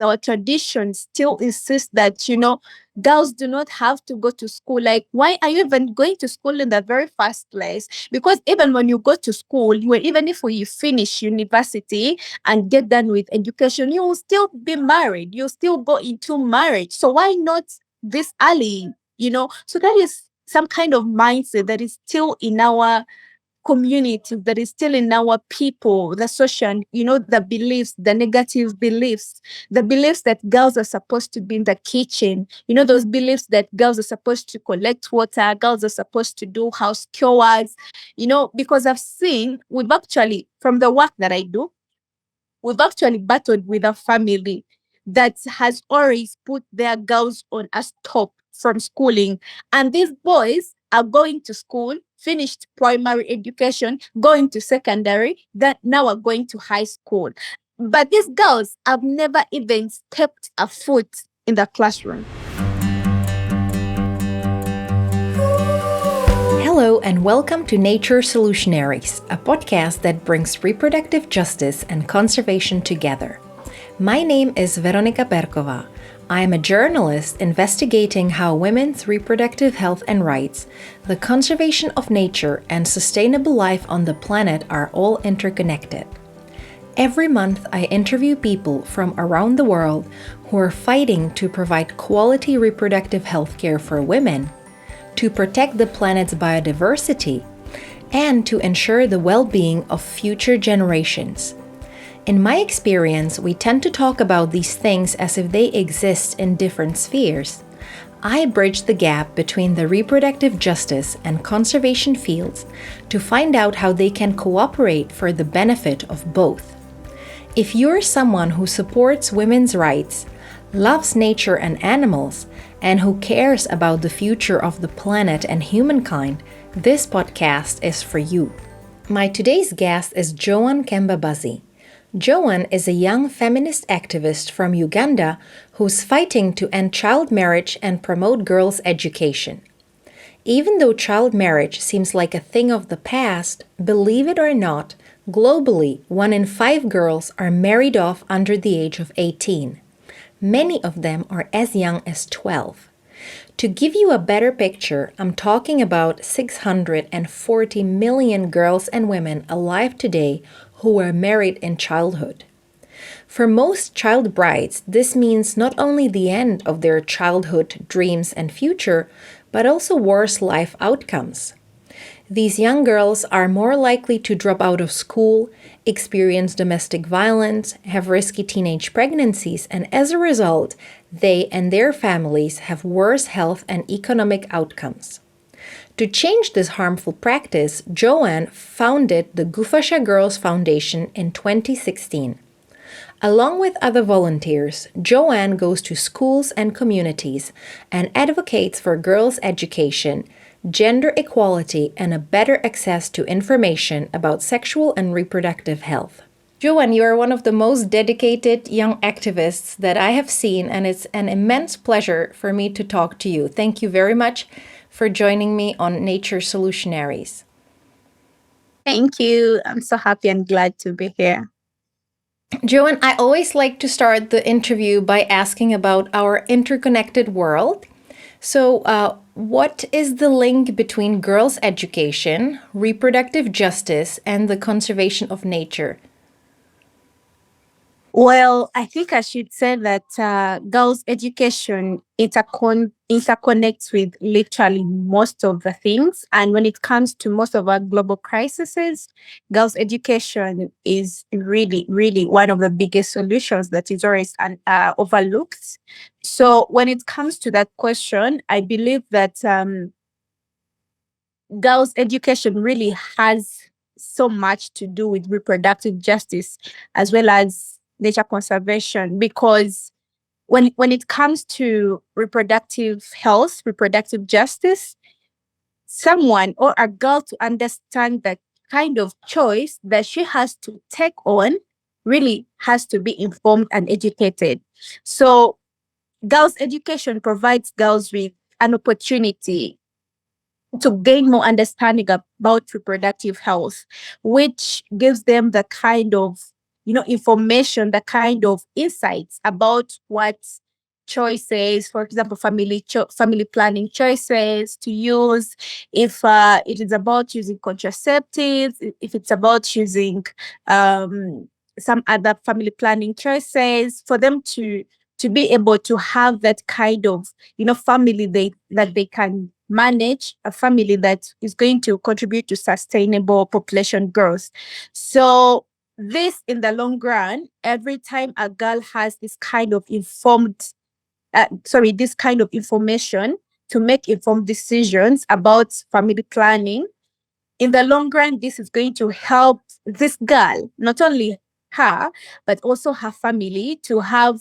our tradition still insists that, girls do not have to go to school. Like, why are you even going to school in the very first place? Because even when you go to school, even if you finish university and get done with education, you will still be married. You'll still go into marriage. So why not this early? So that is some kind of mindset that is still in our community, that is still in our people, the social, the beliefs, the negative beliefs, the beliefs that girls are supposed to be in the kitchen, those beliefs that girls are supposed to collect water, girls are supposed to do house chores, because I've seen, we've actually, from the work that I do, we've actually battled with a family that has always put their girls on a stop from schooling. And these boys are going to school, finished primary education, going to secondary, that now are going to high school. But these girls have never even stepped a foot in the classroom. Hello, and welcome to Nature Solutionaries, a podcast that brings reproductive justice and conservation together. My name is Veronika Berkova. I am a journalist investigating how women's reproductive health and rights, the conservation of nature, and sustainable life on the planet are all interconnected. Every month, I interview people from around the world who are fighting to provide quality reproductive health care for women, to protect the planet's biodiversity, and to ensure the well-being of future generations. In my experience, we tend to talk about these things as if they exist in different spheres. I bridge the gap between the reproductive justice and conservation fields to find out how they can cooperate for the benefit of both. If you're someone who supports women's rights, loves nature and animals, and who cares about the future of the planet and humankind, this podcast is for you. My today's guest is Joan Kembabazi. Joan is a young feminist activist from Uganda who's fighting to end child marriage and promote girls' education. Even though child marriage seems like a thing of the past, believe it or not, globally, 1 in 5 girls are married off under the age of 18. Many of them are as young as 12. To give you a better picture, I'm talking about 640 million girls and women alive today who were married in childhood. For most child brides, this means not only the end of their childhood dreams and future, but also worse life outcomes. These young girls are more likely to drop out of school, experience domestic violence, have risky teenage pregnancies, and as a result, they and their families have worse health and economic outcomes. To change this harmful practice, Joan founded the Gufasha Girls Foundation in 2016. Along with other volunteers, Joan goes to schools and communities and advocates for girls' education, gender equality, and a better access to information about sexual and reproductive health. Joan, you are one of the most dedicated young activists that I have seen, and it's an immense pleasure for me to talk to you. Thank you very much for joining me on Nature Solutionaries. Thank you. I'm so happy and glad to be here. Joan, I always like to start the interview by asking about our interconnected world. So, what is the link between girls' education, reproductive justice, and the conservation of nature? Well, I think I should say that girls' education interconnects with literally most of the things. And when it comes to most of our global crises, girls' education is really, really one of the biggest solutions that is always overlooked. So when it comes to that question, I believe that girls' education really has so much to do with reproductive justice as well as nature conservation, because when it comes to reproductive health, reproductive justice, someone or a girl to understand the kind of choice that she has to take on really has to be informed and educated. So girls' education provides girls with an opportunity to gain more understanding about reproductive health, which gives them the kind of information, the kind of insights about what choices, for example, family planning choices to use, if it is about using contraceptives, if it's about using um, some other family planning choices, for them to be able to have that kind of family that they can manage, a family that is going to contribute to sustainable population growth. So this, in the long run, every time a girl has this kind of information to make informed decisions about family planning, in the long run, this is going to help this girl, not only her, but also her family, to have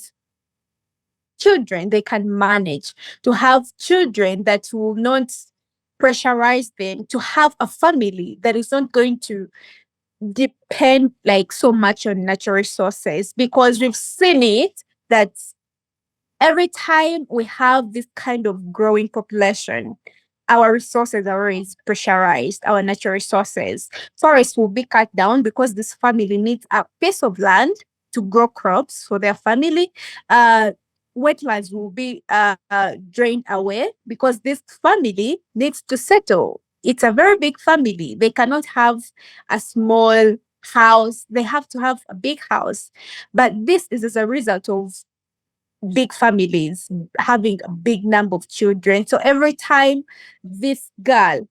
children they can manage, to have children that will not pressurize them, to have a family that is not going to depend like so much on natural resources, because we've seen it that every time we have this kind of growing population, our resources are always pressurized, our natural resources. Forests will be cut down because this family needs a piece of land to grow crops for their family. Uh, Wetlands will be drained away because this family needs to settle. It's a very big family. They cannot have a small house, they have to have a big house. But this is as a result of big families having a big number of children. So every time this girl,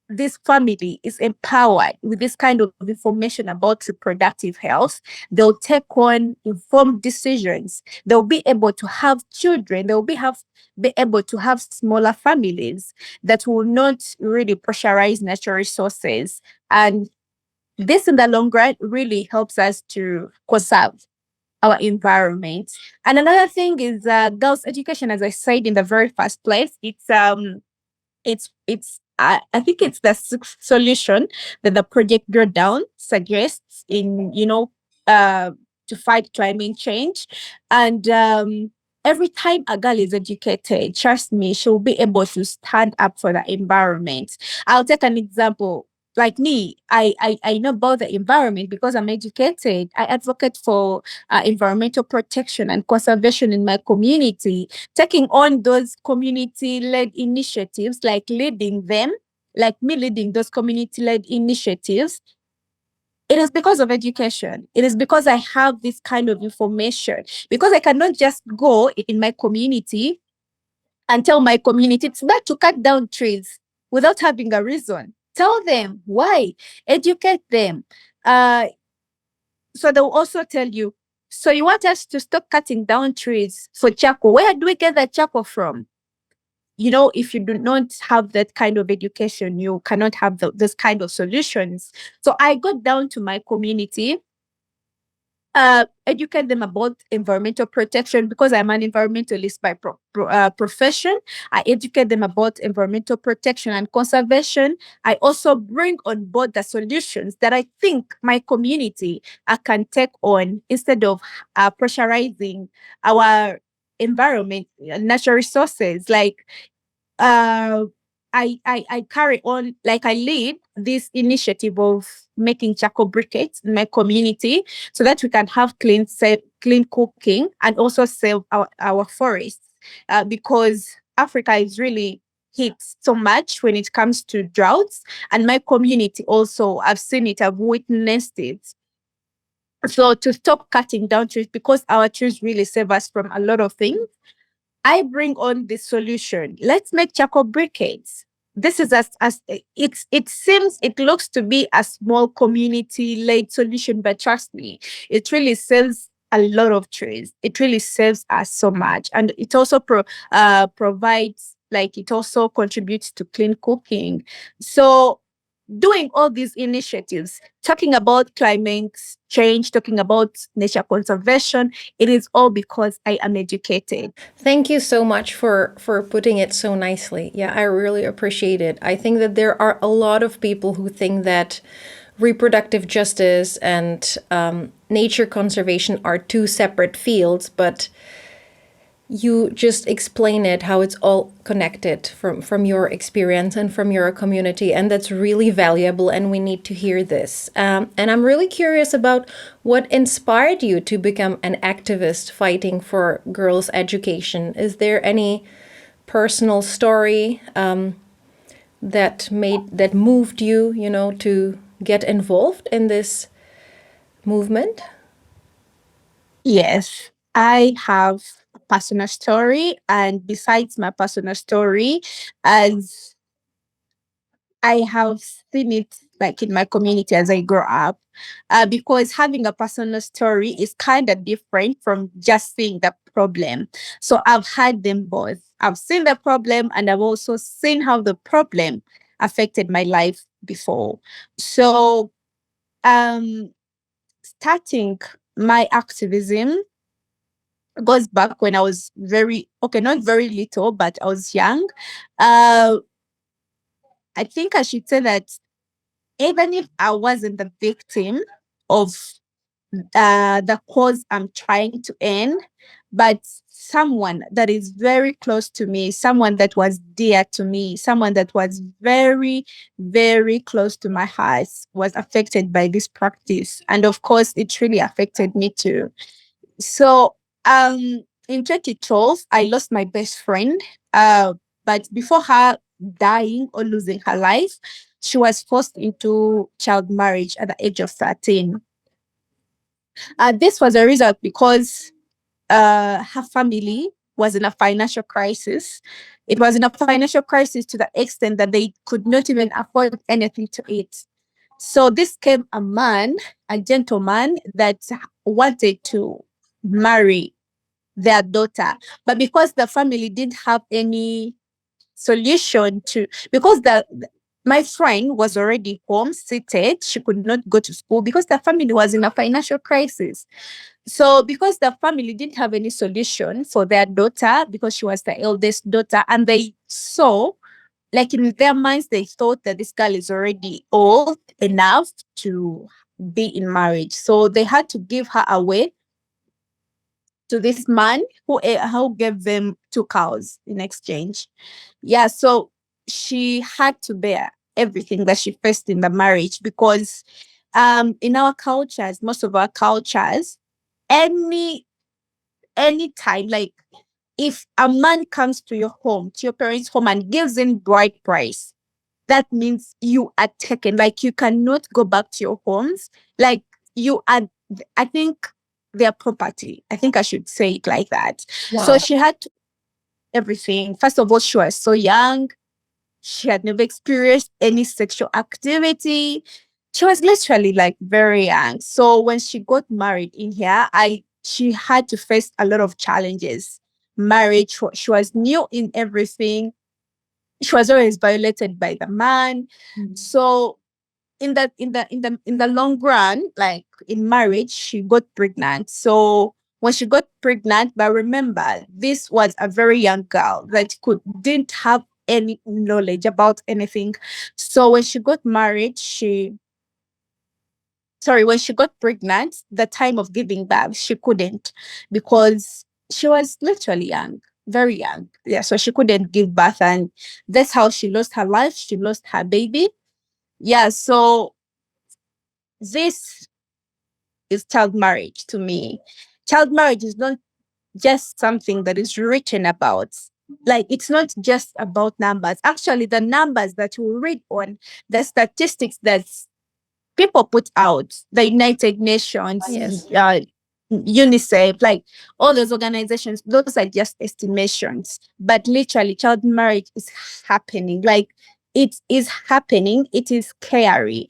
this family is empowered with this kind of information about reproductive health, they'll take on informed decisions. They'll be able to have children. Be able to have smaller families that will not really pressurize natural resources. And this, in the long run, really helps us to conserve our environment. And another thing is girls' education, as I said in the very first place. I think it's the solution that the project Draw Down suggests in to fight climate change. And every time a girl is educated, trust me, she'll be able to stand up for the environment. I'll take an example. Like me, I know about the environment because I'm educated. I advocate for environmental protection and conservation in my community, taking on those community-led initiatives, like leading them, like me leading those community-led initiatives. It is because of education. It is because I have this kind of information. Because I cannot just go in my community and tell my community it's not to cut down trees without having a reason. Tell them why. Educate them. So they'll also tell you, so you want us to stop cutting down trees for charcoal? Where do we get that charcoal from? If you do not have that kind of education, you cannot have those kind of solutions. So I got down to my community, educate them about environmental protection because I'm an environmentalist by profession. I educate them about environmental protection and conservation. I also bring on board the solutions that I think my community can take on instead of pressurizing our environment, natural resources. Like uh, I carry on, like I lead this initiative of making charcoal briquettes in my community so that we can have clean cooking and also save our forests. Because Africa is really hit so much when it comes to droughts. And my community also, I've seen it, I've witnessed it. So to stop cutting down trees, because our trees really save us from a lot of things, I bring on the solution. Let's make charcoal briquettes. This is as it looks to be a small community led solution, but trust me, it really saves a lot of trees. It really saves us so much, and it also provides, like, it also contributes to clean cooking. So doing all these initiatives, talking about climate change, talking about nature conservation, it is all because I am educated. Thank you so much for putting it so nicely. Yeah, I really appreciate it. I think that there are a lot of people who think that reproductive justice and nature conservation are two separate fields, but you just explain it how it's all connected from your experience and from your community, and that's really valuable, and we need to hear this. And I'm really curious about what inspired you to become an activist fighting for girls' education. Is there any personal story that moved you, to get involved in this movement? Yes, I have a personal story, and besides my personal story, as I have seen it like in my community as I grow up, because having a personal story is kind of different from just seeing the problem. So I've had them both. I've seen the problem, and I've also seen how the problem affected my life before. So, um, starting my activism goes back when I was very, okay, not very little, but I was young. Uh, I think I should say that even if I wasn't the victim of the cause I'm trying to end, but someone that is very close to me, someone that was dear to me, someone that was very, very close to my heart was affected by this practice. And of course, it really affected me too. So, in 2012, I lost my best friend. But before her dying or losing her life, she was forced into child marriage at the age of 13. This was a result because her family was in a financial crisis. It was in a financial crisis to the extent that they could not even afford anything to eat. So this came a man, a gentleman that wanted to marry their daughter. But because the family didn't have any solution to, because my friend was already home seated, she could not go to school because the family was in a financial crisis. So because the family didn't have any solution for their daughter, because she was the eldest daughter, and they saw, like in their minds, they thought that this girl is already old enough to be in marriage. So they had to give her away to this man who gave them two cows in exchange. Yeah, so she had to bear everything that she faced in the marriage because in our cultures, most of our cultures, any any time, like if a man comes to your home, to your parents' home and gives in bride price, that means you are taken. Like you cannot go back to your homes. Like you are, I think, their property. I think I should say it like that. So Wow. she had to, everything. First of all, she was so young. She had never experienced any sexual activity. She was literally like very young. So when she got married in here, I she had to face a lot of challenges. Marriage, she was new in everything. She was always violated by the man. So in the long run, like in marriage, she got pregnant. So when she got pregnant, but remember, this was a very young girl that could didn't have any knowledge about anything. So when she got married, when she got pregnant, the time of giving birth, she couldn't because she was literally young, very young. Yeah, so she couldn't give birth, and that's how she lost her life. She lost her baby. Yeah, so this is child marriage to me. Child marriage is not just something that is written about. Like, it's not just about numbers. Actually, the numbers that you read on, the statistics that people put out, the United Nations, Yes. UNICEF, like all those organizations, those are just estimations. But literally, child marriage is happening. Like, it is happening. It is scary.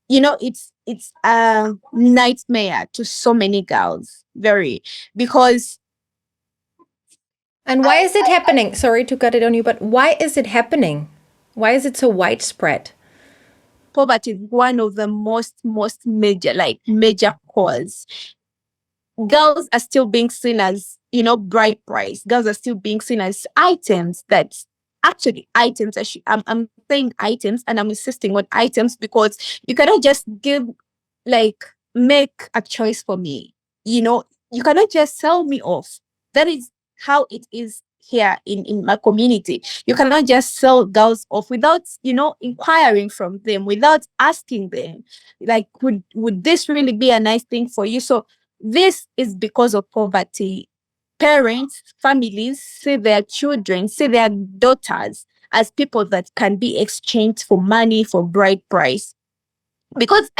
It's a nightmare to so many girls, very, because And why is it happening? Sorry to cut it on you, but why is it happening? Why is it so widespread? poverty is one of the most major, like major cause. Girls are still being seen as, bride price. Girls are still being seen as items that actually items. I'm saying items, and I'm insisting on items because you cannot just make a choice for me. You cannot just sell me off. That is how it is here in my community. You cannot just sell girls off without, inquiring from them, without asking them, like, would this really be a nice thing for you? So this is because of poverty. Parents, families see their children, see their daughters as people that can be exchanged for money, for bride price. Because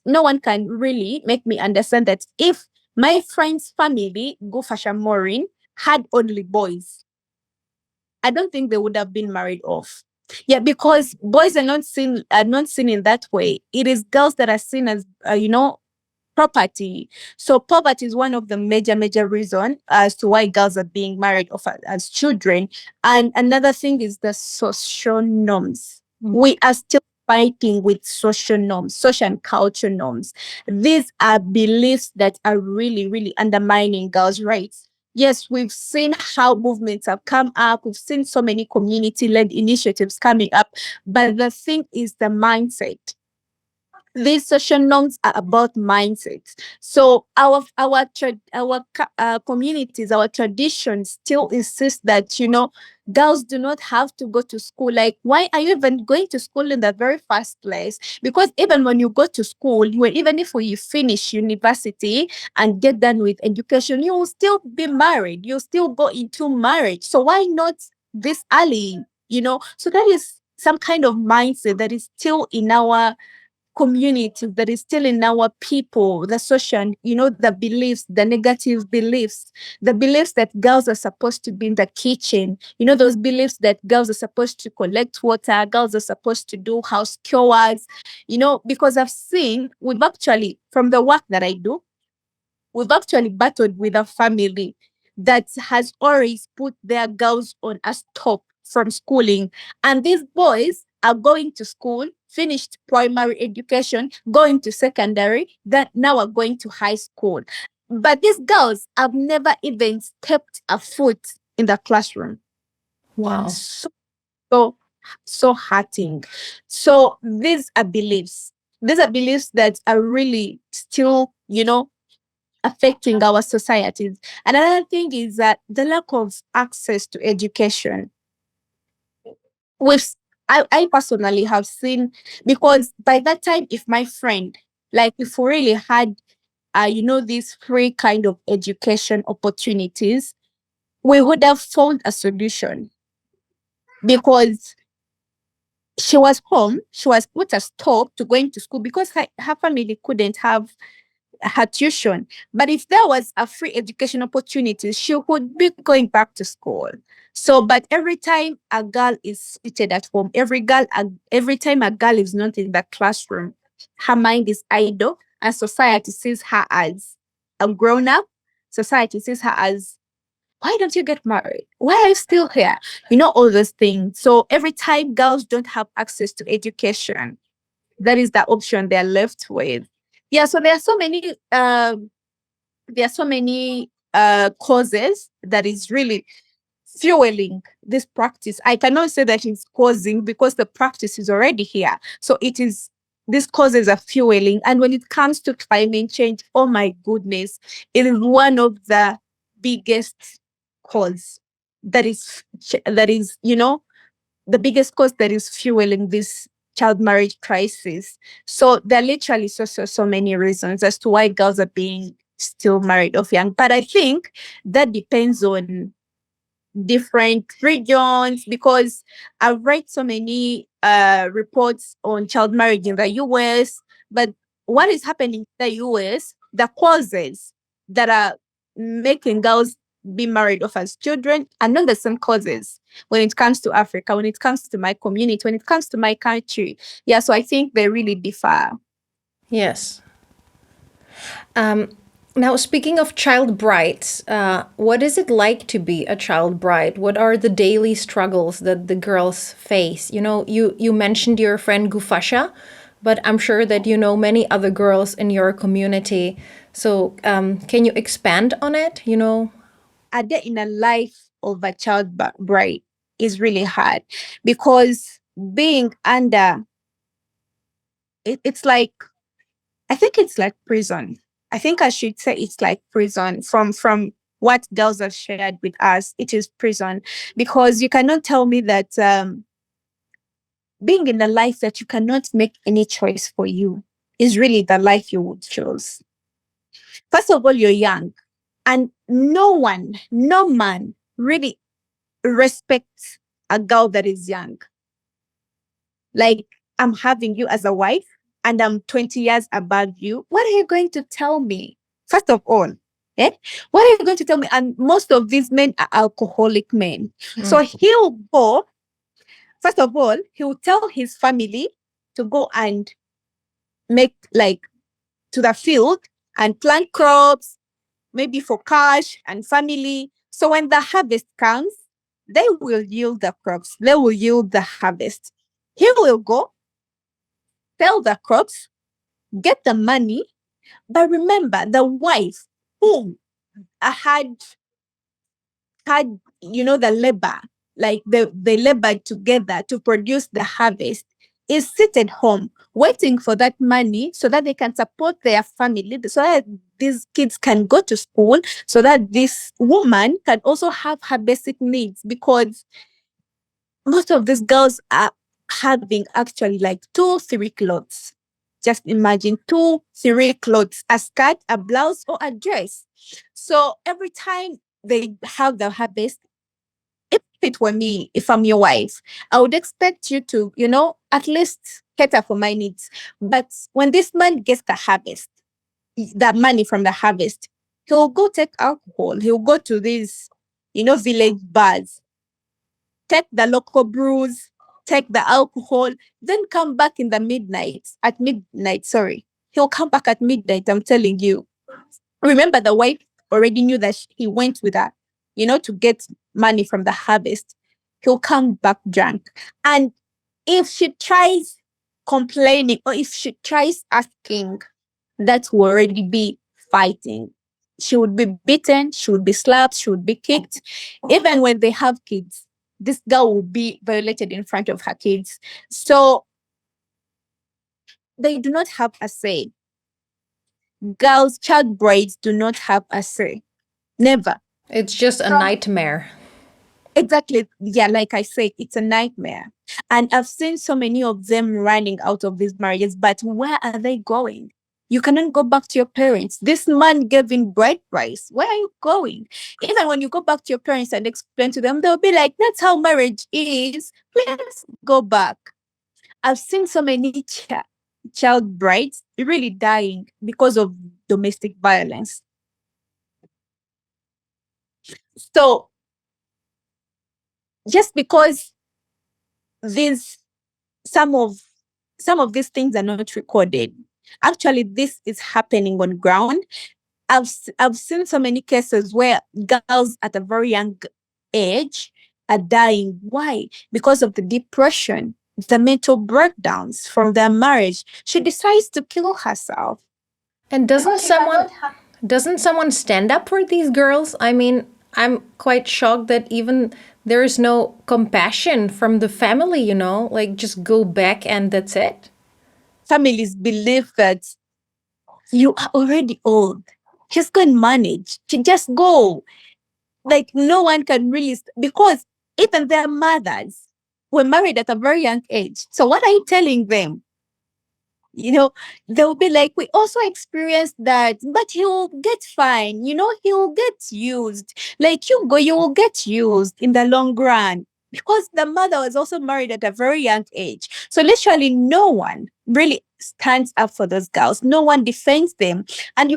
no one can really make me understand that if my friend's family, go Fasha Morin, had only boys, I don't think they would have been married off. Yeah, because boys are not seen in that way. It is girls that are seen as, property. So poverty is one of the major reason as to why girls are being married off as children. And another thing is the social norms. We are still fighting with social norms, social and culture norms. These are beliefs that are really undermining girls' rights. Yes, we've seen how movements have come up. We've seen so many community-led initiatives coming up. But the thing is the mindset. These social norms are about mindsets. So our communities, our traditions still insist that girls do not have to go to school. Like, why are you even going to school in the very first place? Because even when you go to school, even if you finish university and get done with education, you will still be married. You'll still go into marriage. So why not this early? So that is some kind of mindset that is still in our community, that is still in our people, the social, the beliefs, the negative beliefs, the beliefs that girls are supposed to be in the kitchen, those beliefs that girls are supposed to collect water, girls are supposed to do house chores, because we've actually, from the work that I do, we've actually battled with a family that has always put their girls on a stop from schooling. And these boys are going to school, finished primary education, going to secondary, that now are going to high school. But these girls have never even stepped a foot in the classroom. Wow. So, so, so hurting. So these are beliefs. These are beliefs that are really still, affecting our societies. Another thing is that the lack of access to education. With I personally have seen, because by that time, if my friend, like, if we really had these free kind of education opportunities, we would have found a solution. Because she was home, she was put a stop to going to school because her family couldn't have her tuition. But if there was a free education opportunity, she would be going back to school. So, but every time a girl is seated at home, every time a girl is not in the classroom, her mind is idle, and society sees her as a grown up. Society sees her as, why don't you get married? Why are you still here? All those things. So every time girls don't have access to education, that is the option they're left with. Yeah, so there are so many causes that is really fueling this practice. I cannot say that it's causing, because the practice is already here. So it is, these causes are fueling. And when it comes to climate change, oh my goodness, it is one of the biggest cause that is the biggest cause that is fueling this child marriage crisis. So there are literally so many reasons as to why girls are being still married off young. But I think that depends on different regions, because I've read so many reports on child marriage in the US. But what is happening in the US, the causes that are making girls be married off as children are not the same causes when it comes to Africa, when it comes to my community, when it comes to my country. Yeah, so I think they really differ. Yes. Um, Now, speaking of child brides, what is it like to be a child bride? What are the daily struggles that the girls face? You mentioned your friend Gufasha, but I'm sure that you know many other girls in your community. So, can you expand on it? A day in a life of a child bride is really hard, because being under it's like, I think it's like prison. I think I should say it's like prison, from what girls have shared with us, it is prison. Because you cannot tell me that being in a life that you cannot make any choice for you is really the life you would choose. First of all, you're young, and no one, no man really respects a girl that is young. Like, I'm having you as a wife and I'm 20 years above you. What are you going to tell me? First of all, eh? What are you going to tell me? And most of these men are alcoholic men. So he'll go, first of all, he'll tell his family to go and make like to the field and plant crops, maybe for cash and family. So when the harvest comes, they will yield the crops, they will yield the harvest. He will go sell the crops, get the money. But remember, the wife who had the labor, like they labored together to produce the harvest, is seated home waiting for that money so that they can support their family, so that these kids can go to school, so that this woman can also have her basic needs. Because most of these girls are having actually like two, three clothes. Just imagine two, three clothes, a skirt, a blouse, or a dress. So every time they have the harvest, if it were me, if I'm your wife, I would expect you to, at least cater for my needs. But when this man gets the harvest, that money from the harvest, he'll go take alcohol. He'll go to these, village bars, take the local brews, take the alcohol, then come back in the midnight, at midnight, sorry. He'll come back at midnight, I'm telling you. Remember, the wife already knew that he went with her, to get money from the harvest. He'll come back drunk. And if she tries complaining or if she tries asking, that will already be fighting. She would be beaten, she would be slapped, she would be kicked. Even when they have kids, this girl will be violated in front of her kids. So they do not have a say. Girls, child brides do not have a say. Never. It's just a nightmare. Exactly. Yeah, like I said, it's a nightmare. And I've seen so many of them running out of these marriages, but where are they going? You cannot go back to your parents. This man gave in bride price. Where are you going? Even when you go back to your parents and explain to them, they'll be like, that's how marriage is. Please go back. I've seen so many child brides really dying because of domestic violence. So just because these some of some of these things are not recorded. Actually, this is happening on ground. I've seen so many cases where girls at a very young age are dying. Why? Because of the depression, the mental breakdowns from their marriage. She decides to kill herself. And doesn't someone stand up for these girls? I mean, I'm quite shocked that even there is no compassion from the family, like just go back and that's it. Families believe that you are already old. Just go and manage. Just go. Like no one can really, because even their mothers were married at a very young age. So what are you telling them? They'll be like, we also experienced that, but he'll get fine. He'll get used. Like you will get used in the long run, because the mother was also married at a very young age. So literally no one really stands up for those girls. No one defends them. And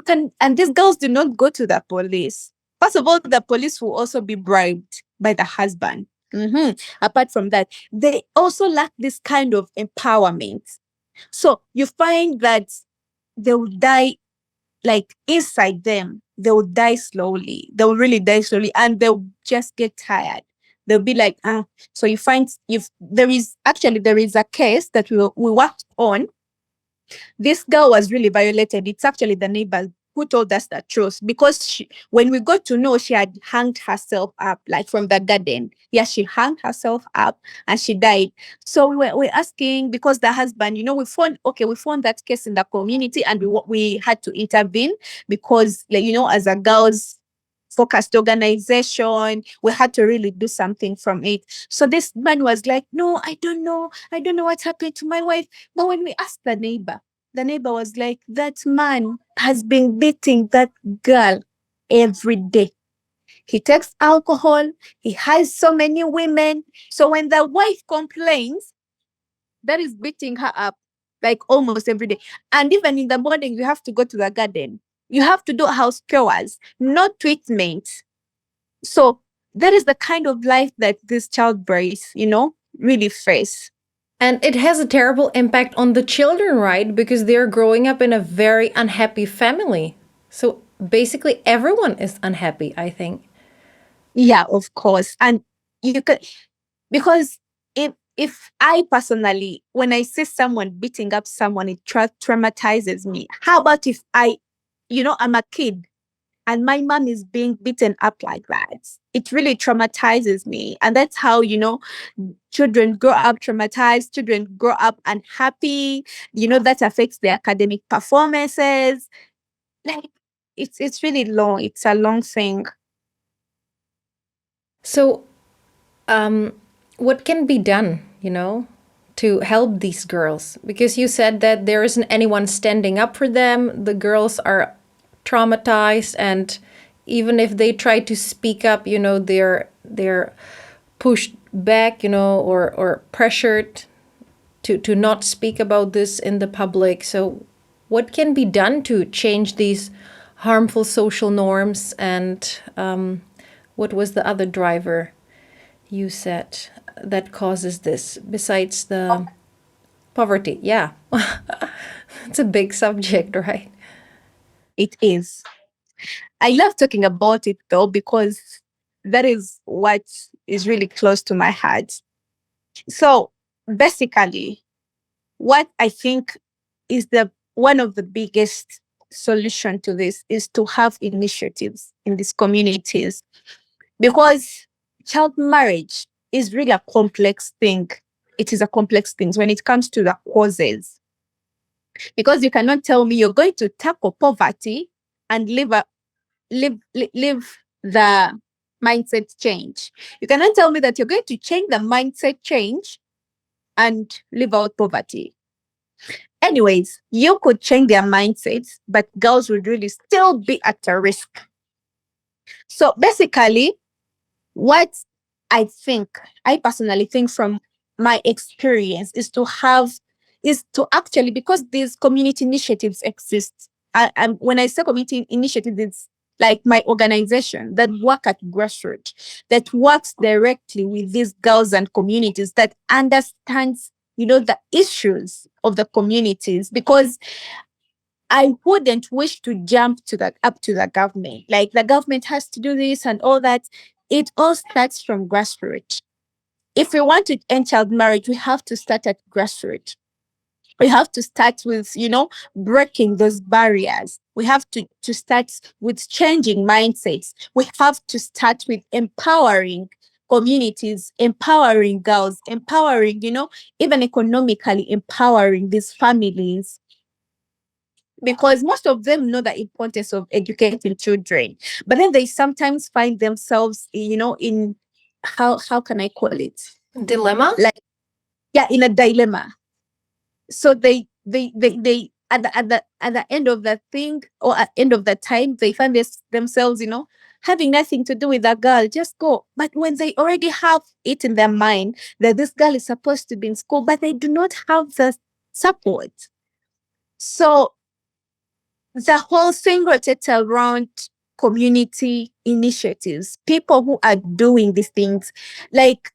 these girls do not go to the police. First of all, the police will also be bribed by the husband. Apart from that, they also lack this kind of empowerment. So you find that they will die, like inside them, they will die slowly. They will really die slowly, and they'll just get tired. They'll be like, ah. So you find, if there is a case that we worked on. This girl was really violated. It's actually the neighbor who told us the truth, because when we got to know, she had hanged herself up, like from the garden. Yeah, she hung herself up and she died. So we're asking, because the husband, we found that case in the community, and we had to intervene, because, like, as a girls, focused organization. We had to really do something from it. So this man was like, no, I don't know. I don't know what's happened to my wife. But when we asked the neighbor was like, that man has been beating that girl every day. He takes alcohol. He has so many women. So when the wife complains, that is beating her up like almost every day. And even in the morning, you have to go to the garden. You have to do house chores, no treatment. So that is the kind of life that this child brace, really face. And it has a terrible impact on the children, right? Because they're growing up in a very unhappy family. So basically, everyone is unhappy, I think. Yeah, of course. And you could, because if I personally, when I see someone beating up someone, it traumatizes me. How about if I'm a kid and my mom is being beaten up like that? It really traumatizes me. And that's how, children grow up traumatized, children grow up unhappy, that affects their academic performances. Like, it's really long. It's a long thing. So, um, what can be done, to help these girls? Because you said that there isn't anyone standing up for them. The girls are traumatized, and even if they try to speak up, they're pushed back, or pressured to not speak about this in the public. So, what can be done to change these harmful social norms? And what was the other driver you said that causes this besides the poverty? Yeah, it's a big subject, right? It is. I love talking about it though, because that is what is really close to my heart. So basically, what I think is the one of the biggest solution to this is to have initiatives in these communities, because child marriage is really a complex thing. It is a complex thing when it comes to the causes, because you cannot tell me you're going to tackle poverty and live the mindset change. You cannot tell me that you're going to change the mindset change and live out poverty. Anyways, you could change their mindsets, but girls would really still be at a risk. So basically, what I personally think from my experience is to actually, because these community initiatives exist. When I say community initiatives, it's like my organization that work at grassroots, that works directly with these girls and communities, that understands, the issues of the communities, because I wouldn't wish to jump to the up to the government. Like the government has to do this and all that. It all starts from grassroots. If we want to end child marriage, we have to start at grassroots. We have to start with, breaking those barriers. We have to start with changing mindsets. We have to start with empowering communities, empowering girls, empowering, even economically empowering these families, because most of them know the importance of educating children, but then they sometimes find themselves, in, how can I call it, Dilemma? like, yeah, in a dilemma. So they at the end of that thing, or at end of the time, they find themselves, having nothing to do with that girl, just go. But when they already have it in their mind that this girl is supposed to be in school, but they do not have the support. So the whole thing rotates around community initiatives, people who are doing these things. Like,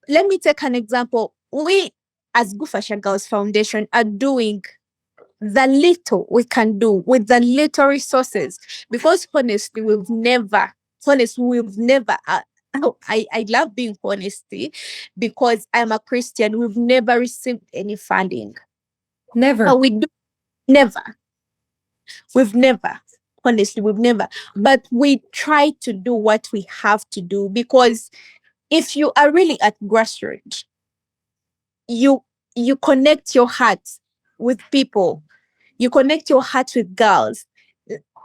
let me take an example. We, as Gufasha Girls Foundation, are doing the little we can do with the little resources, because we've never, I love being honesty, because I'm a Christian. We've never received any funding. Never. But we do, never. We've never, honestly, we've never. But we try to do what we have to do, because if you are really at grassroots, you you connect your heart with people. You connect your heart with girls.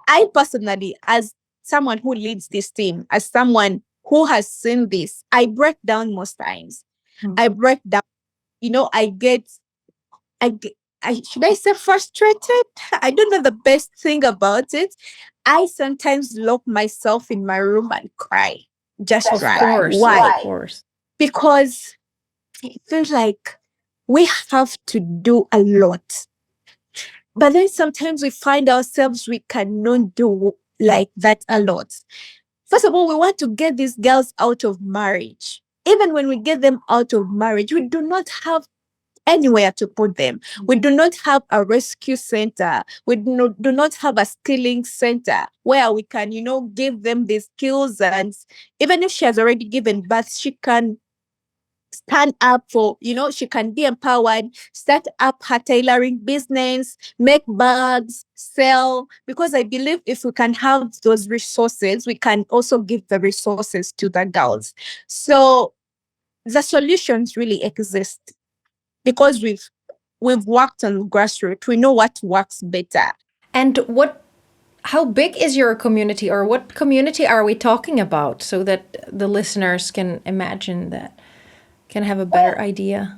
I personally, as someone who leads this team, as someone who has seen this, I break down most times. I break down, I get, should I say frustrated? I don't know the best thing about it. I sometimes lock myself in my room and cry. Just Of cry. course, of Why? course. Because it feels like we have to do a lot. But then sometimes we find ourselves we cannot do like that a lot. First of all, we want to get these girls out of marriage. Even when we get them out of marriage, we do not have anywhere to put them. We do not have a rescue center. We do not have a skilling center where we can, give them the skills. And even if she has already given birth, she can stand up for, she can be empowered, start up her tailoring business, make bags, sell. Because I believe if we can have those resources, we can also give the resources to the girls. So the solutions really exist because we've worked on grassroots. We know what works better. And how big is your community, or what community are we talking about, so that the listeners can imagine that, can have a better idea?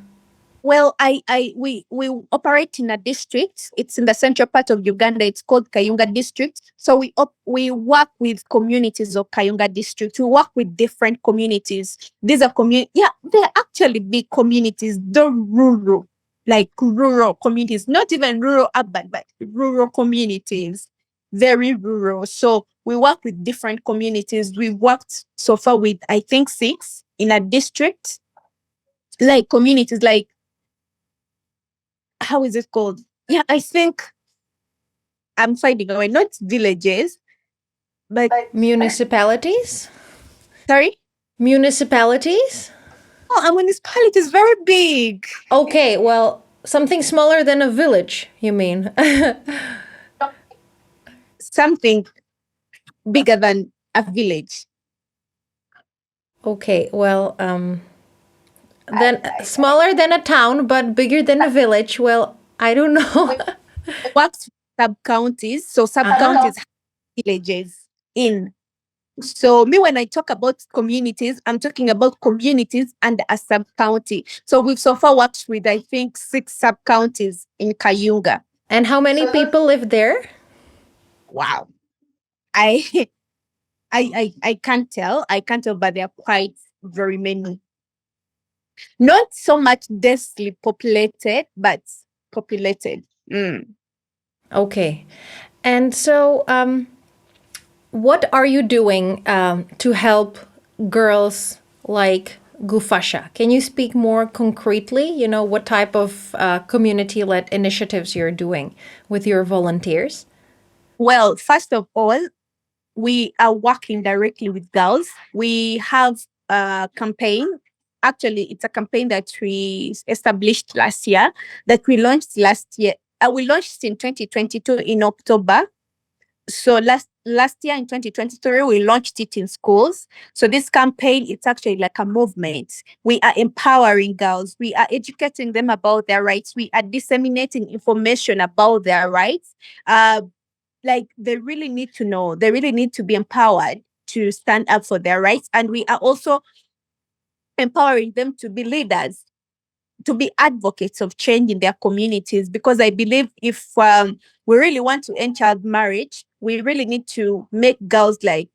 Well, we operate in a district. It's in the central part of Uganda. It's called Kayunga district. So we work with communities of Kayunga district. We work with different communities. These are yeah, they're actually big communities, the rural communities, not even rural urban, but rural communities, very rural. So we work with different communities. We've worked so far with, I think, 6 in a district, like communities, like, how is it called? Yeah, I think I'm finding away, not villages, but Municipalities? sorry? Municipalities? Oh, a municipality is very big. Okay, well, something smaller than a village, you mean? Something bigger than a village. Okay, well, then smaller than a town, but bigger than a village. Well, I don't know. Works sub counties. So sub counties have villages in. So me, when I talk about communities, I'm talking about communities and a sub county. So we've so far worked with, I think, 6 sub counties in Kayunga. And how many people live there? Wow. I I can't tell. I can't tell, but there are quite very many. Not so much densely populated, but populated. Okay. And so, what are you doing to help girls like Gufasha? Can you speak more concretely? You know, what type of community led initiatives you're doing with your volunteers? Well, first of all, we are working directly with girls. We have a campaign. Actually, it's a campaign that we established last year, that we launched last year. We launched in 2022 in October. So last year in 2023, we launched it in schools. So this campaign, it's actually like a movement. We are empowering girls. We are educating them about their rights. We are disseminating information about their rights. Like, they really need to know. They really need to be empowered to stand up for their rights. And we are also empowering them to be leaders, to be advocates of change in their communities. Because I believe if we really want to end child marriage, we really need to make girls like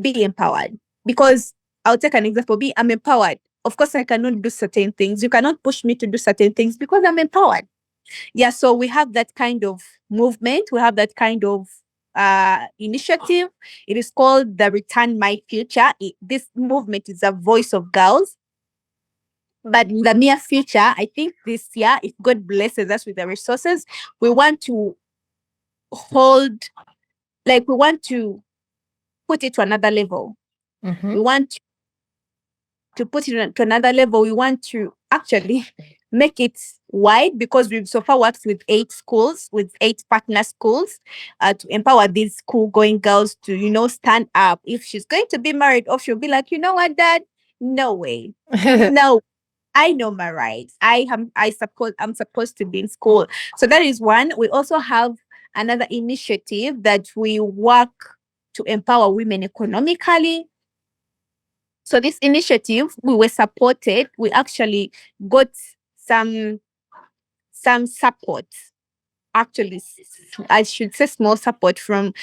be empowered. Because I'll take an example. I'm empowered. Of course, I cannot do certain things. You cannot push me to do certain things because I'm empowered. Yeah, so we have that kind of movement. We have that kind of initiative. It is called the Return My Future. This movement is a voice of girls. But in the near future, I think this year, if God blesses us with the resources, we want to hold, we want to put it to another level. We want to put it to another level. We want to actually make it wide, because we've so far worked with 8 schools, with 8 partner schools, to empower these school going girls to, stand up. If she's going to be married off, she'll be like, you know what, Dad? No way. No, I know my rights. I'm supposed to be in school. So that is one. We also have another initiative that we work to empower women economically. So this initiative, we were supported. We actually got some some support. Actually, I should say small support from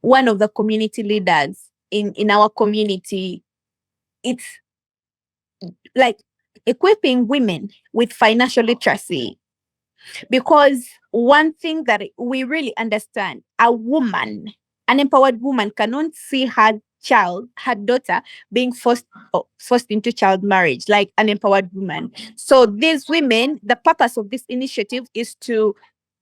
one of the community leaders in our community. It's like equipping women with financial literacy, because one thing that we really understand, a woman, an empowered woman cannot see her daughter being forced into child marriage like an empowered woman. So these women, the purpose of this initiative is to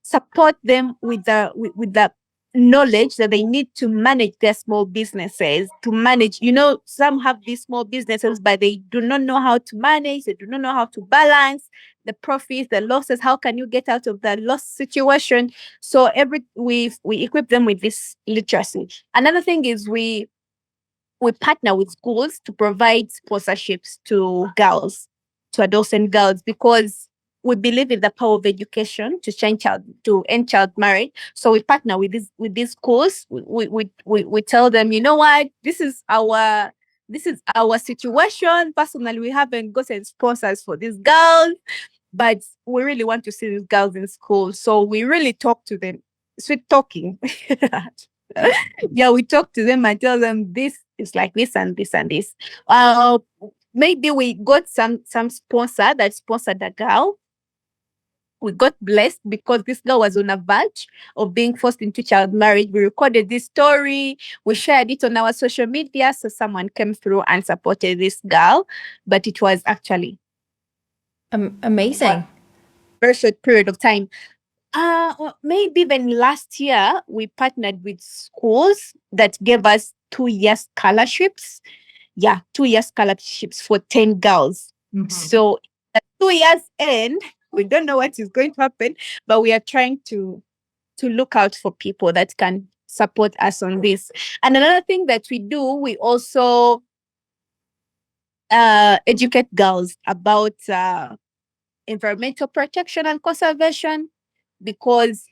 support them with the knowledge that they need to manage their small businesses, to manage, some have these small businesses but they do not know how to manage, they do not know how to balance the profits, the losses. How can you get out of the loss situation? So we equip them with this literacy. Another thing is we partner with schools to provide sponsorships to girls, to adolescent girls, because we believe in the power of education to end child marriage. So we partner with these schools. We tell them, you know what, this is our situation. Personally, we haven't gotten sponsors for these girls, but we really want to see these girls in school. So we really talk to them. Sweet talking. Yeah, we talk to them and tell them this is like this and this and this. Uh, Maybe we got some sponsor that sponsored a girl. We got blessed because this girl was on a verge of being forced into child marriage. We recorded this story, we shared it on our social media, so someone came through and supported this girl. But it was actually Amazing. very short period of time. Maybe even last year we partnered with schools that gave us 2 year scholarships. Yeah, 2 year scholarships for 10 girls. So at 2 years end, we don't know what is going to happen, but we are trying to look out for people that can support us on this. And another thing that we do, we also educate girls about environmental protection and conservation, because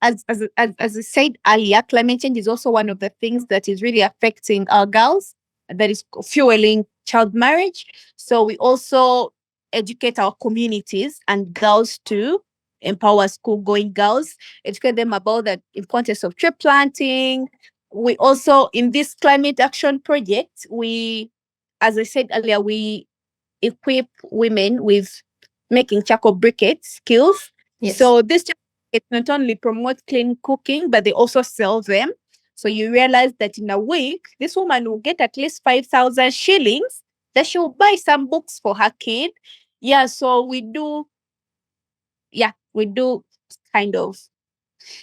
as I said earlier, climate change is also one of the things that is really affecting our girls, that is fueling child marriage. So we also educate our communities and girls too, empower school going girls, educate them about the importance of tree planting. We also, in this climate action project, as I said earlier, we equip women with making charcoal briquette skills. Yes. So this it not only promotes clean cooking, but they also sell them. So you realize that in a week, this woman will get at least 5,000 shillings that she'll buy some books for her kid. Yeah, so we do kind of.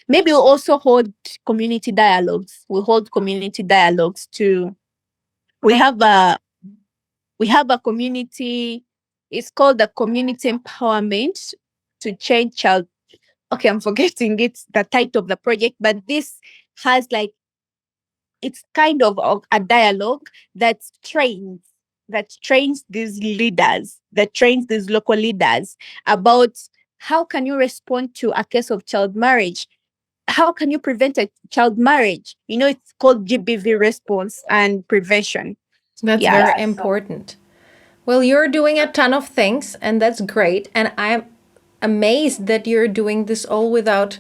Maybe we'll also hold community dialogues. We hold community dialogues too. We have a we have a community. It's called the community empowerment to change child. Okay, I'm forgetting the title of the project, but this has like, it's kind of a dialogue that trains these leaders, that trains these local leaders about how can you respond to a case of child marriage, how can you prevent a child marriage. It's called GBV response and prevention. That's Yeah. very important. Well, you're doing a ton of things, and that's great. And I'm amazed that you're doing this all without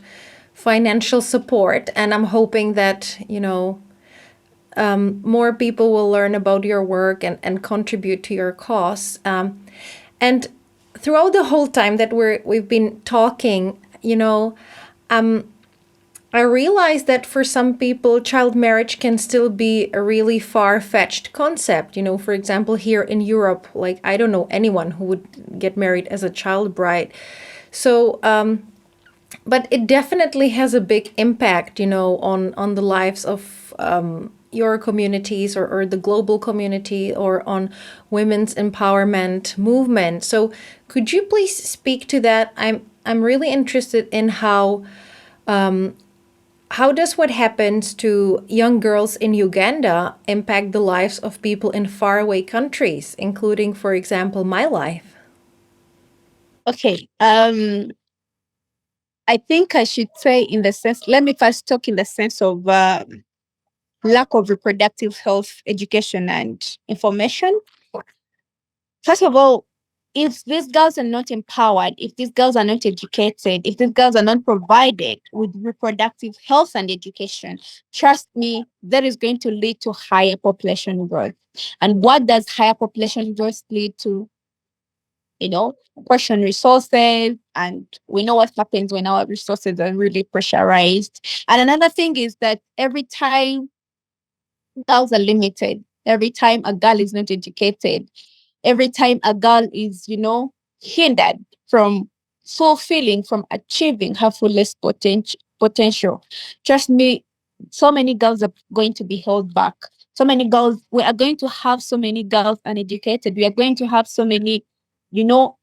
financial support. And I'm hoping that, more people will learn about your work and contribute to your cause. And throughout the whole time that we've been talking, I realize that for some people, child marriage can still be a really far-fetched concept. For example, here in Europe, like I don't know anyone who would get married as a child bride. So, but it definitely has a big impact, on the lives of your communities or the global community, or on women's empowerment movement. So, could you please speak to that? I'm really interested in how does what happens to young girls in Uganda impact the lives of people in faraway countries, including, for example, my life? Okay. I think I should say in the sense, let me first talk in the sense of lack of reproductive health education and information. First of all, if these girls are not empowered, if these girls are not educated, if these girls are not provided with reproductive health and education, trust me, that is going to lead to higher population growth. And what does higher population growth lead to? You know, question resources. And we know what happens when our resources are really pressurized. And another thing is that every time girls are limited, every time a girl is not educated, every time a girl is, hindered from fulfilling, from achieving her fullest potential, trust me, so many girls are going to be held back. So many girls, we are going to have so many girls uneducated. We are going to have so many, you know,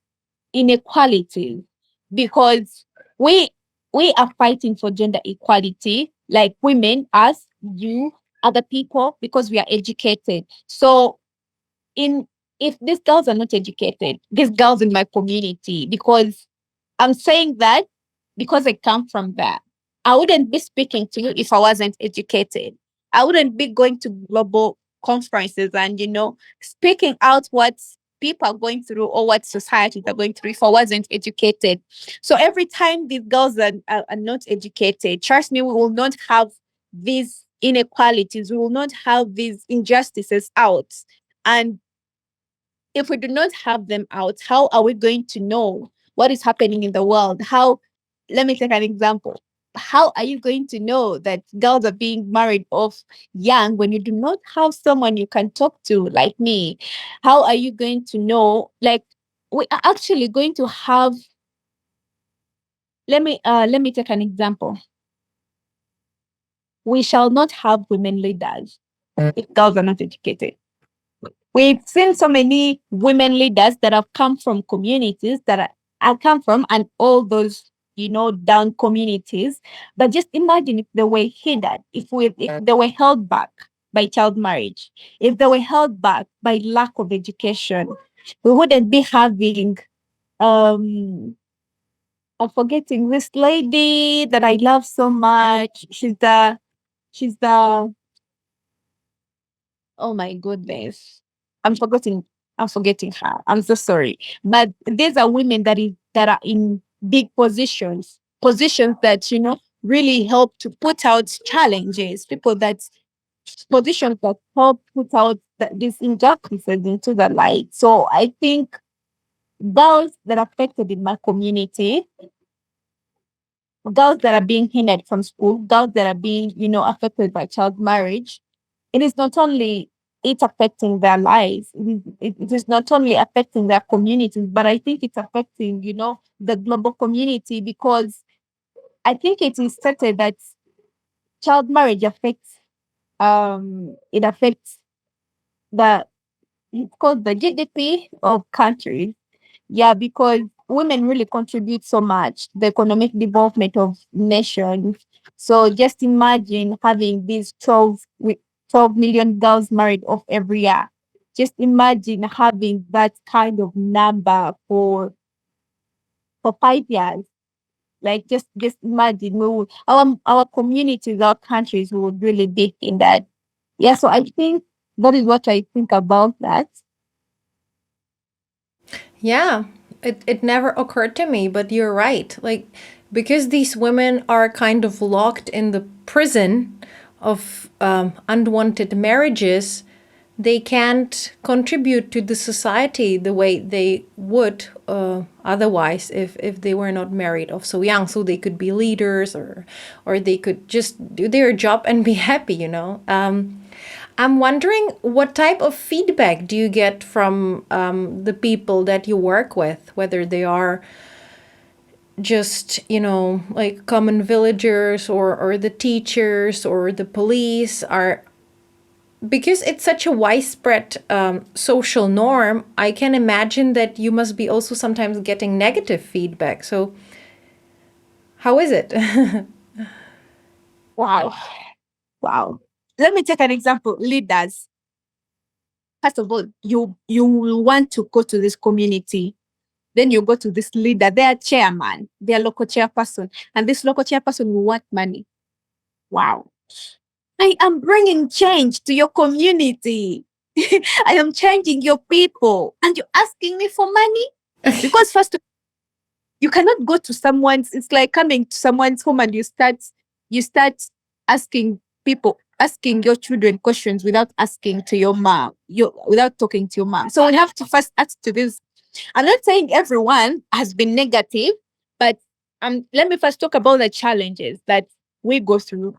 inequalities because we we are fighting for gender equality, like women, us, you, other people, because we are educated. So in if these girls are not educated, these girls in my community, because I'm saying that because I come from that. I wouldn't be speaking to you if I wasn't educated. I wouldn't be going to global conferences and, speaking out what people are going through or what societies are going through if I wasn't educated. So every time these girls are not educated, trust me, we will not have these inequalities. We will not have these injustices out. And if we do not have them out, how are we going to know what is happening in the world? Let me take an example. How are you going to know that girls are being married off young when you do not have someone you can talk to like me? How are you going to know? Like, we are actually going to have, let me take an example. We shall not have women leaders if girls are not educated. We've seen so many women leaders that have come from communities that I come from and all those, down communities. But just imagine if they were hindered, if they were held back by child marriage, if they were held back by lack of education, we wouldn't be having I'm forgetting this lady that I love so much. She's the Oh my goodness. I'm forgetting I'm forgetting her. I'm so sorry. But these are women that are in big positions, positions that, really help to put out challenges, people that positions that help put out these injustices into the light. So I think girls that are affected in my community, girls that are being hindered from school, girls that are being, affected by child marriage, it is not only it's affecting their lives, it is not only affecting their communities, but I think it's affecting, the global community because I think it is stated that child marriage affects it affects the it's called the GDP of countries. Yeah, because women really contribute so much to the economic development of nations. So just imagine having these 12 million girls married off every year. Just imagine having that kind of number for 5 years. Like just imagine our communities, our countries would really be in that. Yeah, so I think that is what I think about that. Yeah, it never occurred to me, but you're right. Like, because these women are kind of locked in the prison of unwanted marriages, they can't contribute to the society the way they would otherwise if they were not married off so young. So they could be leaders, or they could just do their job and be happy, you know. I'm wondering, what type of feedback do you get from the people that you work with, whether they are just, you know, like common villagers, or the teachers or the police are, because it's such a widespread social norm. I can imagine that you must be also sometimes getting negative feedback. So how is it? Wow. Wow. Let me take an example. Leaders. First of all, you will want to go to this community. Then you go to this leader, their chairman, their local chairperson, and this local chairperson will want money. Wow. I am bringing change to your community. I am changing your people. And you're asking me for money? Because first, you cannot go to someone's, it's like coming to someone's home and you start asking people, asking your children questions without asking to your mom, without talking to your mom. So we have to first ask to this. I'm not saying everyone has been negative, but let me first talk about the challenges that we go through.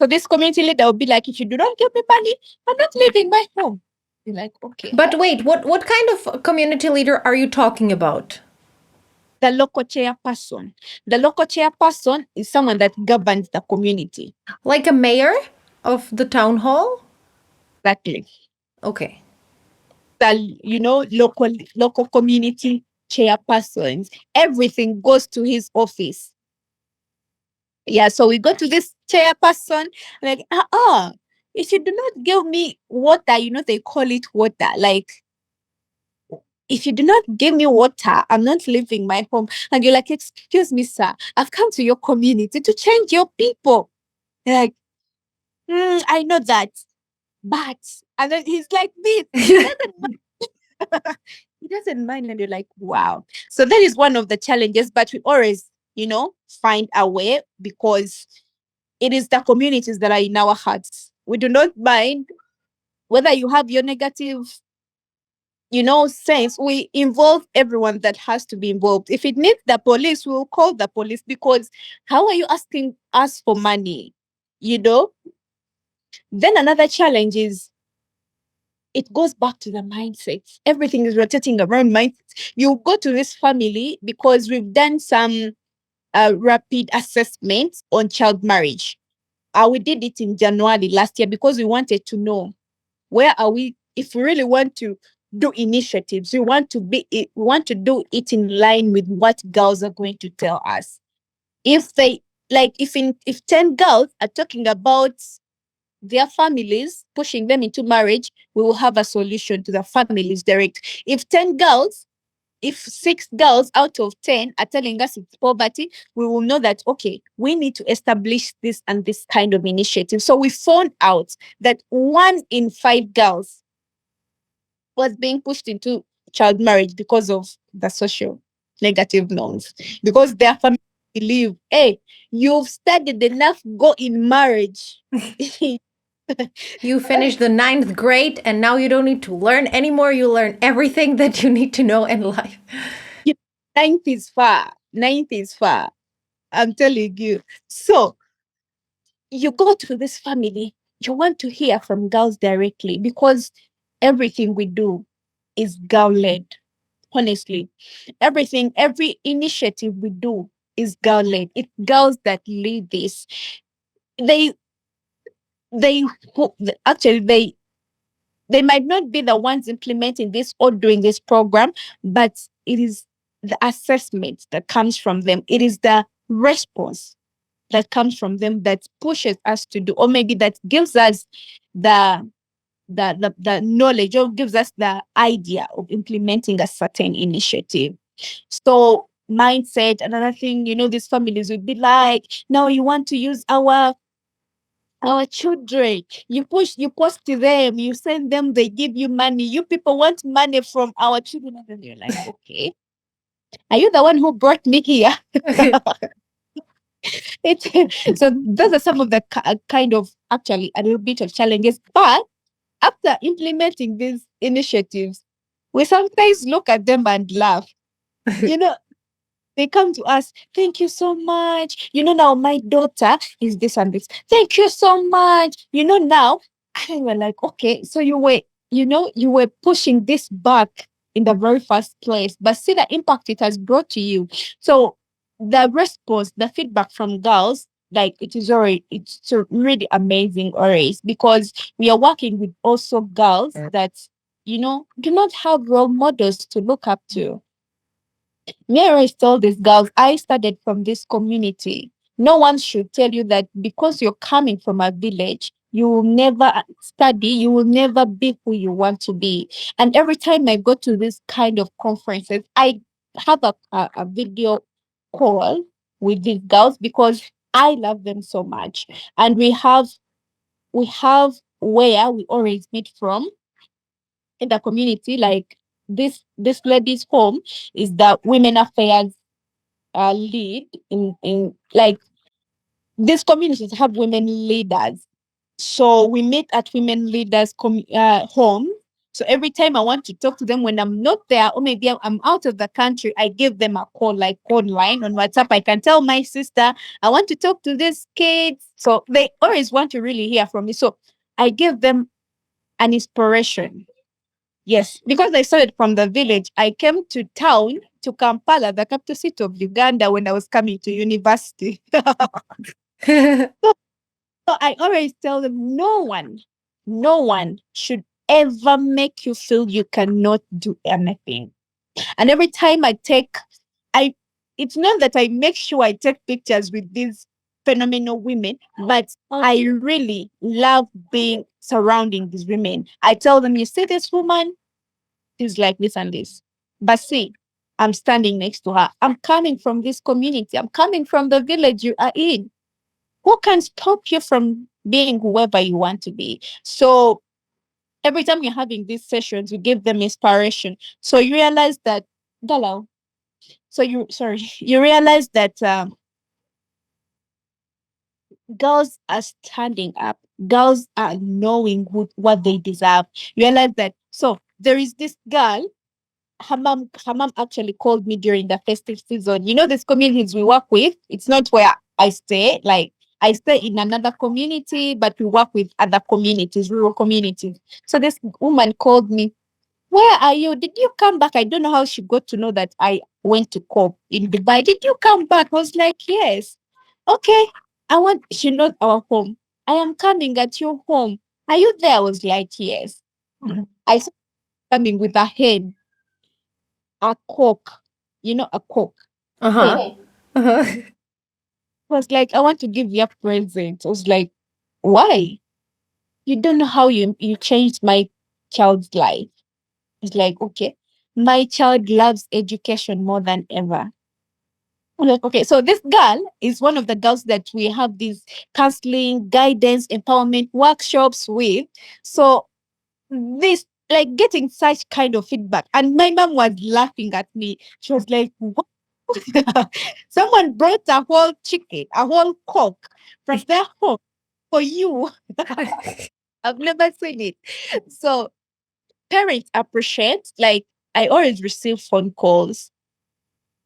So this community leader will be like, if you do not give me money, I'm not leaving my home. You're like, okay. But wait, what kind of community leader are you talking about? The local chairperson. The local chairperson is someone that governs the community. Like a mayor of the town hall? Exactly. Okay. The local community chairpersons. Everything goes to his office. Yeah, so we go to this chairperson, like, if you do not give me water, they call it water. Like, if you do not give me water, I'm not leaving my home. And you're like, excuse me, sir, I've come to your community to change your people. You're like, I know that. But, and then he's like this. He doesn't mind. He doesn't mind. And you're like, wow. So that is one of the challenges, but we always, find a way because it is the communities that are in our hearts. We do not mind whether you have your negative, sense. We involve everyone that has to be involved. If it needs the police, we'll call the police because how are you asking us for money? You know? Then another challenge is it goes back to the mindset. Everything is rotating around mindset. You go to this family because we've done some rapid assessments on child marriage. We did it in January last year because we wanted to know where are we if we really want to do initiatives. We want to do it in line with what girls are going to tell us. If they like, if 10 girls are talking about their families pushing them into marriage, we will have a solution to the families direct. If 6 girls out of 10 are telling us it's poverty, we will know that, okay, we need to establish this and this kind of initiative. So we found out that 1 in 5 girls was being pushed into child marriage because of the social negative norms, because their family believe, hey, you've studied enough, go in marriage. You finished the ninth grade and now you don't need to learn anymore. You learn everything that you need to know in life. Ninth is far. Ninth is far. I'm telling you. So you go to this family, you want to hear from girls directly because everything we do is girl led. Honestly, every initiative we do is girl led. It's girls that lead this. They, they, actually, they might not be the ones implementing this or doing this program, but it is the assessment that comes from them. It is the response that comes from them that pushes us to do, or maybe that gives us the the knowledge or gives us the idea of implementing a certain initiative. So mindset, another thing, these families would be like, now you want to use our children. You post to them, you send them, they give you money. You people want money from our children. And then you're like, okay. Are you the one who brought me here? So those are some of the kind of actually a little bit of challenges. But after implementing these initiatives, we sometimes look at them and laugh. You know, they come to us, thank you so much. Now my daughter is this and this. Thank you so much. Now, and we're like, okay, so you were pushing this back in the very first place, but see the impact it has brought to you. So the response, the feedback from girls, like it's so really amazing always because we are working with also girls that, do not have role models to look up to. Me, I always told these girls, I started from this community. No one should tell you that because you're coming from a village, you will never study, you will never be who you want to be. And every time I go to this kind of conferences, have a video call with these girls because I love them so much. And we have where we always meet from in the community. Like this lady's home is the women affairs lead in like these communities have women leaders. So we meet at women leaders home. So every time I want to talk to them when I'm not there, or maybe I'm out of the country, I give them a call, like online on WhatsApp. I can tell my sister, I want to talk to these kids. So they always want to really hear from me. So I give them an inspiration. Yes, because I started from the village. I came to town, to Kampala, the capital city of Uganda, when I was coming to university. So I always tell them no one should ever make you feel you cannot do anything. And every time I, it's not that I make sure I take pictures with these phenomenal women, but I really love being surrounding these women. I tell them, you see this woman, she's like this and this. But see, I'm standing next to her. I'm coming from this community. I'm coming from the village you are in. Who can stop you from being whoever you want to be? So every time you're having these sessions, you give them inspiration. So you realize that, Dalo, you realize that girls are standing up. Girls are knowing what they deserve. You realize that. So there is this girl, her mom actually called me during the festive season. You know, these communities we work with, it's not where I stay. Like I stay in another community, but we work with other communities, rural communities. So this woman called me, where are you? Did you come back? I don't know how she got to know that I went to COP in Dubai. Did you come back? I was like, yes. Okay. She knows our home. I am coming at your home. Are you there? I was like, yes. I saw her coming with a hen, a cook, a cook. Hey, Uh-huh. Uh-huh. was like, I want to give you a present. I was like, why? You don't know how you changed my child's life. It's like, okay, my child loves education more than ever. I'm like, okay, so this girl is one of the girls that we have these counseling, guidance, empowerment workshops with. So this, like, getting such kind of feedback. And my mom was laughing at me. She was like, what? Someone brought a whole chicken, a whole cock from their home for you. I've never seen it. So parents appreciate, like, I always receive phone calls.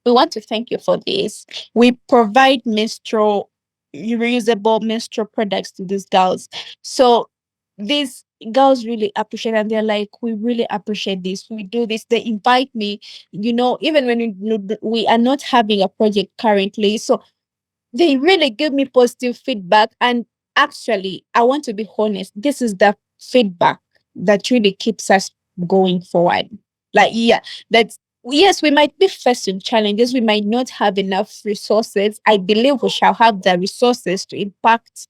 We want to thank you for this. We provide reusable menstrual products to these girls. So these girls really appreciate, and they're like, we really appreciate this. We do this. They invite me, even when we are not having a project currently. So they really give me positive feedback. And actually, I want to be honest, this is the feedback that really keeps us going forward. Like, yeah, that's yes, we might be facing challenges. We might not have enough resources. I believe we shall have the resources to impact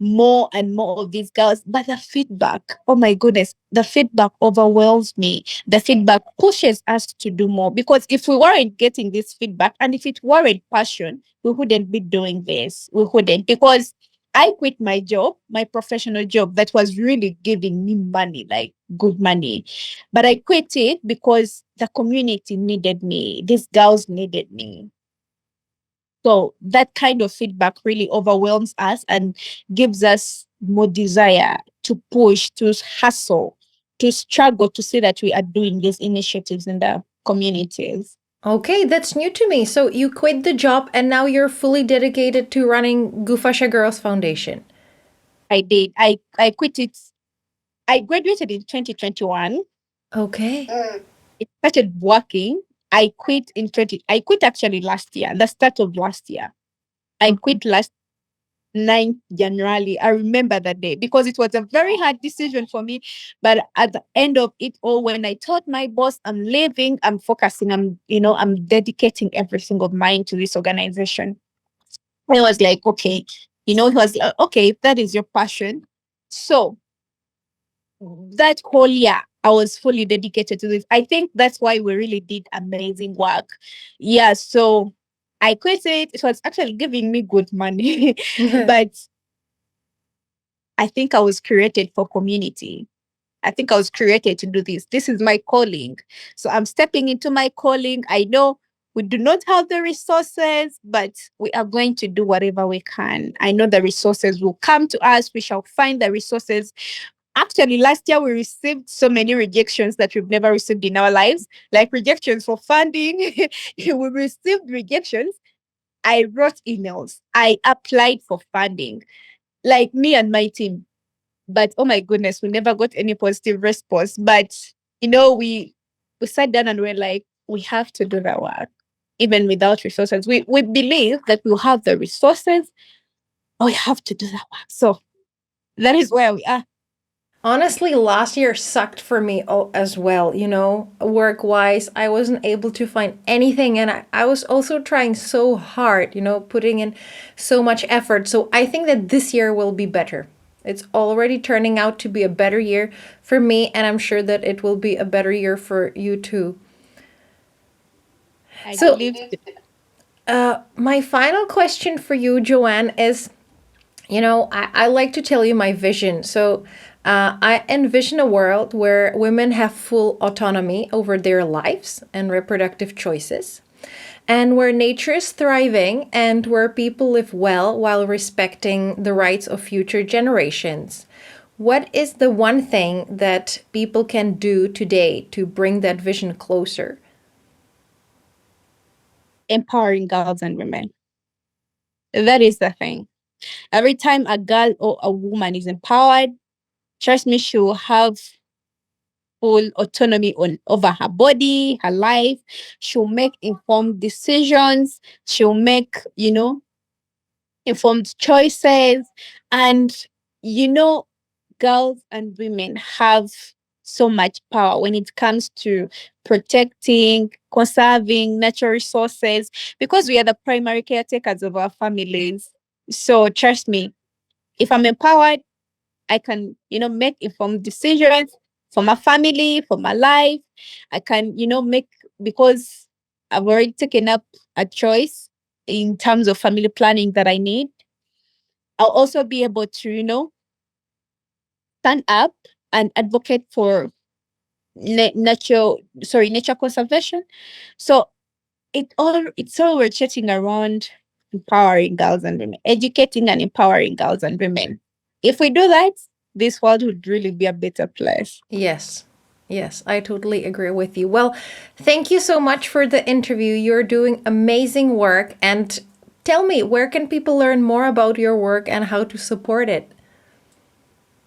more and more of these girls. But the feedback, oh my goodness, the feedback overwhelms me. The feedback pushes us to do more, because if we weren't getting this feedback and if it weren't passion, we wouldn't be doing this. We wouldn't, because I quit my job, my professional job that was really giving me money, like good money. But I quit it because the community needed me. These girls needed me. So that kind of feedback really overwhelms us and gives us more desire to push, to hustle, to struggle to see that we are doing these initiatives in the communities. Okay, that's new to me. So you quit the job and now you're fully dedicated to running Gufasha Girls Foundation. I did. I quit it. I graduated in 2021. Okay. It started working. I quit actually last year, the start of last year. I quit last 9th January. I remember that day because it was a very hard decision for me. But at the end of it all, when I told my boss I'm leaving, I'm focusing, I'm dedicating every single mind to this organization. I was like, okay, he was like, okay, if that is your passion. So that whole year, I was fully dedicated to this. I think that's why we really did amazing work. Yeah, so I quit it. It was actually giving me good money, but I think I was created for community. I think I was created to do this. This is my calling. So I'm stepping into my calling. I know we do not have the resources, but we are going to do whatever we can. I know the resources will come to us. We shall find the resources. Actually, last year we received so many rejections that we've never received in our lives, like rejections for funding. We received rejections. I wrote emails. I applied for funding, like me and my team. But oh my goodness, we never got any positive response. But we sat down and we're like, we have to do that work, even without resources. We believe that we'll have the resources, but we have to do that work. So that is where we are. Honestly, last year sucked for me as well. Work wise, I wasn't able to find anything. And I was also trying so hard, putting in so much effort. So I think that this year will be better. It's already turning out to be a better year for me. And I'm sure that it will be a better year for you too. I So, believe my final question for you, Joanne, is I like to tell you my vision. So, I envision a world where women have full autonomy over their lives and reproductive choices, and where nature is thriving and where people live well while respecting the rights of future generations. What is the one thing that people can do today to bring that vision closer? empowering girls and women. That is the thing. Every time a girl or a woman is empowered, trust me, she will have full autonomy over her body, her life. She'll make informed decisions. She'll make, informed choices. And, you know, girls and women have so much power when it comes to protecting, conserving natural resources, because we are the primary caretakers of our families. So trust me, if I'm empowered, I can, make informed decisions for my family, for my life. I can, make, because I've already taken up a choice in terms of family planning that I need. I'll also be able to, stand up and advocate for nature conservation. So it's all rotating around empowering girls and women, educating and empowering girls and women. If we do that, this world would really be a better place. Yes. Yes, I totally agree with you. Well, thank you so much for the interview. You're doing amazing work. And tell me, where can people learn more about your work and how to support it?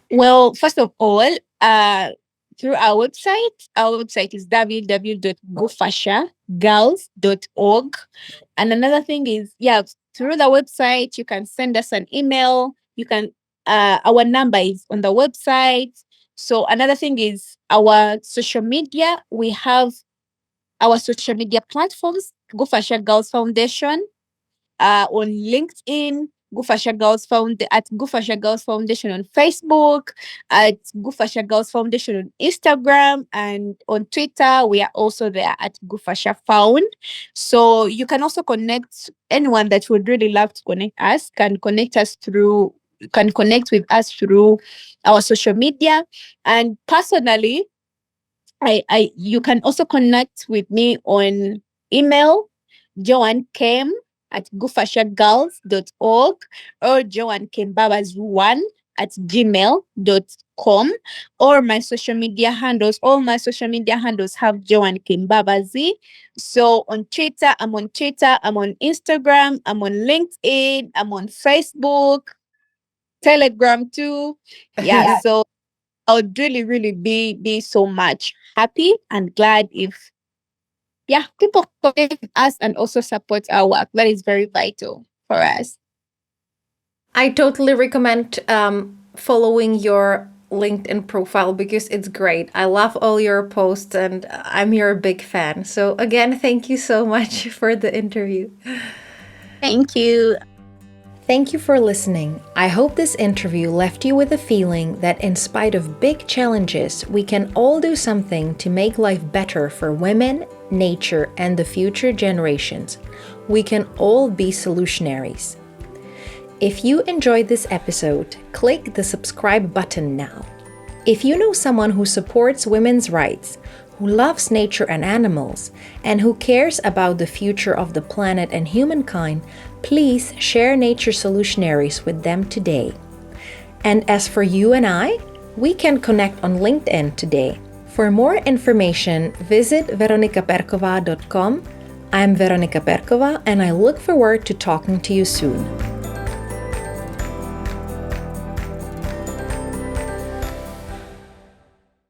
Well, first of all, through our website. Our website is www.gofashagirls.org. And another thing is, yeah, through the website, you can send us an email. You can, our number is on the website. So another thing is our social media. We have our social media platforms, Go Fasha Girls Foundation, on LinkedIn, Gufasha Girls Found at Gufasha Girls Foundation on Facebook, at Gufasha Girls Foundation on Instagram, and on Twitter. We are also there at Gufasha Found. So you can also connect anyone that would really love to connect us, can connect with us through our social media. And personally, I you can also connect with me on email, Joan Kem at gufashagirls.org, or Joan Kembabazi1 at gmail.com, or my social media handles. All my social media handles have Joan Kembabazi. So on Twitter, I'm on Instagram, I'm on LinkedIn, I'm on Facebook, Telegram too. Yeah, so I would really, really be so much happy and glad if, yeah, people connect with us and also support our work. That is very vital for us. I totally recommend following your LinkedIn profile because it's great. I love all your posts and I'm your big fan. So, again, thank you so much for the interview. Thank you. Thank you for listening. I hope this interview left you with a feeling that in spite of big challenges, we can all do something to make life better for women, nature, and the future generations. We can all be solutionaries. If you enjoyed this episode, click the subscribe button now. If you know someone who supports women's rights, who loves nature and animals, and who cares about the future of the planet and humankind, please share Nature Solutionaries with them today. And as for you and I, we can connect on LinkedIn today. For more information, visit veronicaperkova.com. I'm Veronica Perkova, and I look forward to talking to you soon.